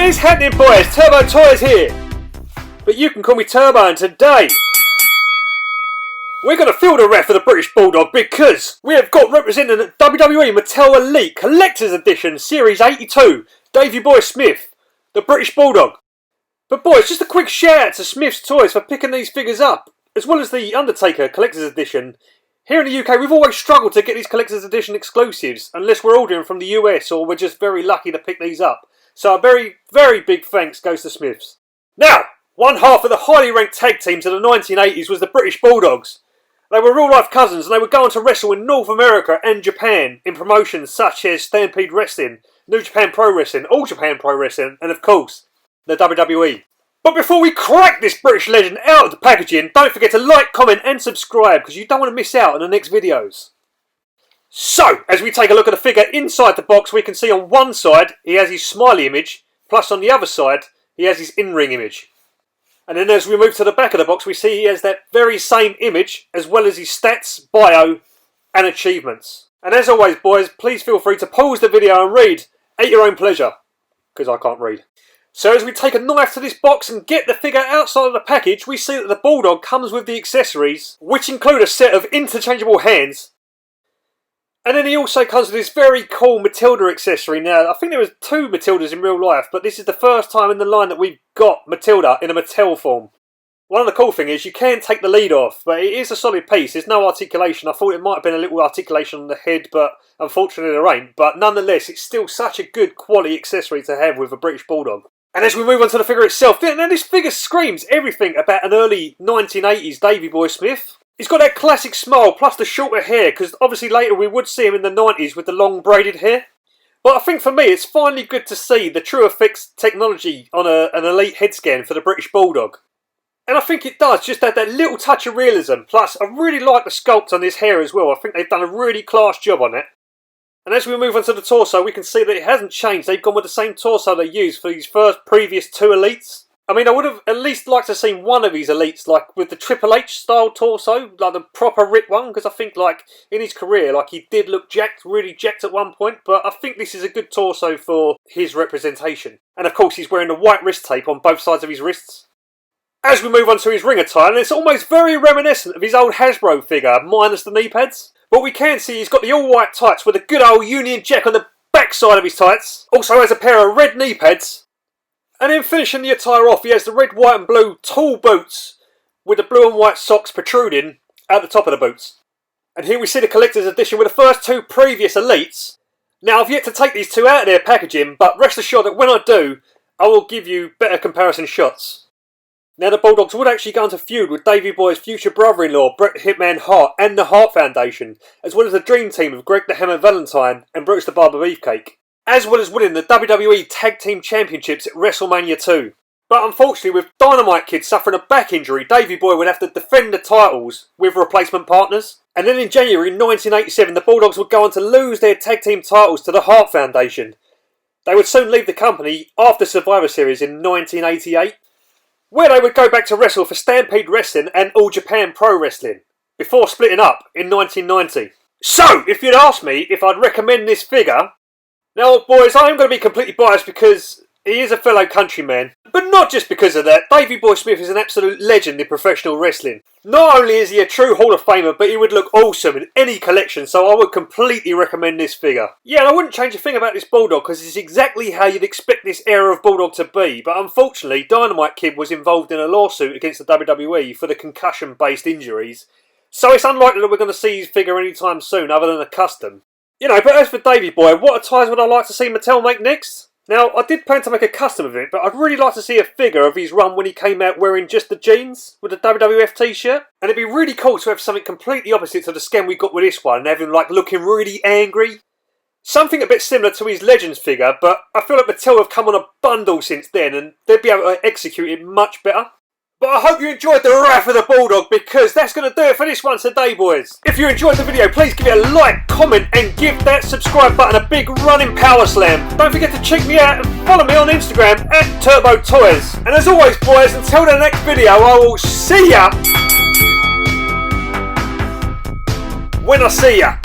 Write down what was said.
What is happening, boys? Turbo Toys here. But you can call me Turbo, and today we're going to field a ref for the British Bulldog because we have got representing the WWE Mattel Elite Collectors Edition Series 82, Davey Boy Smith, the British Bulldog. But boys, just a quick shout out to Smith's Toys for picking these figures up, as well as the Undertaker Collector's Edition. Here in the UK, we've always struggled to get these Collector's Edition exclusives, unless we're ordering from the US or we're just very lucky to pick these up. So a very, very big thanks goes to Smith's. Now, one half of the highly ranked tag teams of the 1980s was the British Bulldogs. They were real life cousins and they would go on to wrestle in North America and Japan in promotions such as Stampede Wrestling, New Japan Pro Wrestling, All Japan Pro Wrestling, and of course, the WWE. But before we crack this British legend out of the packaging, don't forget to like, comment and subscribe because you don't want to miss out on the next videos. So, as we take a look at the figure inside the box, we can see on one side he has his smiley image, plus on the other side he has his in-ring image. And then as we move to the back of the box, we see he has that very same image, as well as his stats, bio and achievements. And as always boys, please feel free to pause the video and read at your own pleasure, because I can't read. So as we take a knife to this box and get the figure outside of the package, we see that the Bulldog comes with the accessories, which include a set of interchangeable hands. And then he also comes with this very cool Matilda accessory. Now, I think there was two Matildas in real life, but this is the first time in the line that we've got Matilda in a Mattel form. One of the cool things is you can take the lead off, but it is a solid piece. There's no articulation. I thought it might have been a little articulation on the head, but unfortunately there ain't. But nonetheless, it's still such a good quality accessory to have with a British Bulldog. And as we move on to the figure itself, now this figure screams everything about an early 1980s Davey Boy Smith. He's got that classic smile plus the shorter hair, because obviously later we would see him in the 90s with the long braided hair. But I think for me it's finally good to see the True Effects technology on an Elite head scan for the British Bulldog. And I think it does just add that little touch of realism. Plus I really like the sculpt on his hair as well. I think they've done a really class job on it. And as we move on to the torso, we can see that it hasn't changed. They've gone with the same torso they used for these previous two Elites. I mean, I would have at least liked to have seen one of these Elites, like with the Triple H style torso, like the proper ripped one, because I think like in his career, like he did look jacked, really jacked at one point, but I think this is a good torso for his representation. And of course, he's wearing the white wrist tape on both sides of his wrists. As we move on to his ring attire, and it's almost very reminiscent of his old Hasbro figure, minus the knee pads. But we can see he's got the all-white tights with a good old Union Jack on the back side of his tights. Also has a pair of red knee pads. And then finishing the attire off, he has the red, white and blue tall boots with the blue and white socks protruding at the top of the boots. And here we see the Collector's Edition with the first two previous Elites. Now I've yet to take these two out of their packaging, but rest assured that when I do, I will give you better comparison shots. Now the Bulldogs would actually go into feud with Davey Boy's future brother-in-law, Bret Hitman Hart, and the Hart Foundation, as well as the Dream Team of Greg the Hammer Valentine and Bruce the Barber Beefcake, as well as winning the WWE Tag Team Championships at WrestleMania 2. But unfortunately, with Dynamite Kid suffering a back injury, Davey Boy would have to defend the titles with replacement partners. And then in January 1987, the Bulldogs would go on to lose their tag team titles to the Hart Foundation. They would soon leave the company after Survivor Series in 1988. Where they would go back to wrestle for Stampede Wrestling and All Japan Pro Wrestling, before splitting up in 1990. So, if you'd asked me if I'd recommend this figure, now boys, I am going to be completely biased because he is a fellow countryman, but not just because of that. Davey Boy Smith is an absolute legend in professional wrestling. Not only is he a true Hall of Famer, but he would look awesome in any collection, so I would completely recommend this figure. Yeah, and I wouldn't change a thing about this Bulldog, because it's exactly how you'd expect this era of Bulldog to be, but unfortunately, Dynamite Kid was involved in a lawsuit against the WWE for the concussion-based injuries, so it's unlikely that we're going to see his figure anytime soon, other than a custom. You know, but as for Davey Boy, what attires would I like to see Mattel make next? Now, I did plan to make a custom of it, but I'd really like to see a figure of his run when he came out wearing just the jeans with the WWF t-shirt. And it'd be really cool to have something completely opposite to the scan we got with this one and have him like looking really angry. Something a bit similar to his Legends figure, but I feel like Mattel have come on a bundle since then and they'd be able to execute it much better. But I hope you enjoyed the wrath of the Bulldog, because that's going to do it for this one today, boys. If you enjoyed the video, please give it a like, comment and give that subscribe button a big running power slam. Don't forget to check me out and follow me on Instagram at Turbo Toys. And as always, boys, until the next video, I will see ya when I see ya.